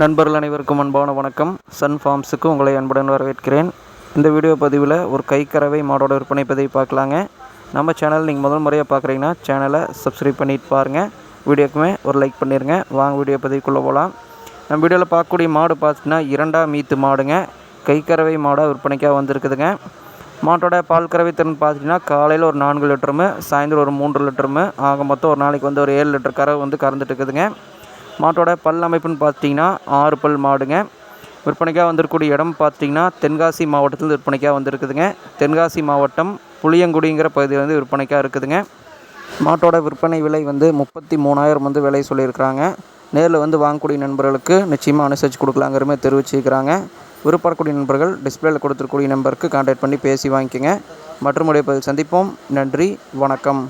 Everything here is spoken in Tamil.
நண்பர்கள் அனைவருக்கும் அன்பான வணக்கம். சன் ஃபார்ம்ஸுக்கு உங்களை அன்புடன் வரவேற்கிறேன். இந்த வீடியோ பதிவில் ஒரு கைக்கறவை மாடோட விற்பனை பதிவை பார்க்கலாங்க. நம்ம சேனல் நீங்கள் முதல் முறையாக பார்க்குறீங்கன்னா சேனலை சப்ஸ்கிரைப் பண்ணிட்டு பாருங்கள். வீடியோக்குமே ஒரு லைக் பண்ணிடுங்க. வாங்க வீடியோ பதிவுக்குள்ளே போகலாம். நம்ம வீடியோவில் பார்க்கக்கூடிய மாடு பார்த்திங்கன்னா இரண்டாம் மீத்து மாடுங்க. கைக்கறவை மாடாக விற்பனைக்காக வந்திருக்குதுங்க. மாட்டோட பால் கறவை திறன் பார்த்திங்கன்னா காலையில் ஒரு 4 லிட்டருமே, சாயந்தரம் ஒரு 3 லிட்டருமே, ஆக மொத்தம் ஒரு நாளைக்கு வந்து ஒரு 7 லிட்டர் கறவை கறந்துட்டு இருக்குதுங்க. மாட்டோட பல் அமைப்புன்னு பார்த்தீங்கன்னா 6 பல் மாடுங்க. விற்பனைக்காக வந்திருக்கக்கூடிய இடம் பார்த்தீங்கன்னா தென்காசி மாவட்டத்தில் விற்பனைக்காக வந்திருக்குதுங்க. தென்காசி மாவட்டம் புளியங்குடிங்கிற பகுதியில் விற்பனைக்காக இருக்குதுங்க. மாட்டோட விற்பனை விலை 33,000 விலை சொல்லியிருக்கிறாங்க. நேரில் வாங்கக்கூடிய நண்பர்களுக்கு நிச்சயமாக அனுசரித்து கொடுக்கலாங்கிற மாதிரி தெரிவிச்சுக்கிறாங்க. விருப்பப்படக்கூடிய நண்பர்கள் டிஸ்பிளேயில் கொடுத்துருக்கூடிய நம்பருக்கு கான்டாக்ட் பண்ணி பேசி வாங்கிக்கோங்க. மற்றும் பதில் சந்திப்போம். நன்றி, வணக்கம்.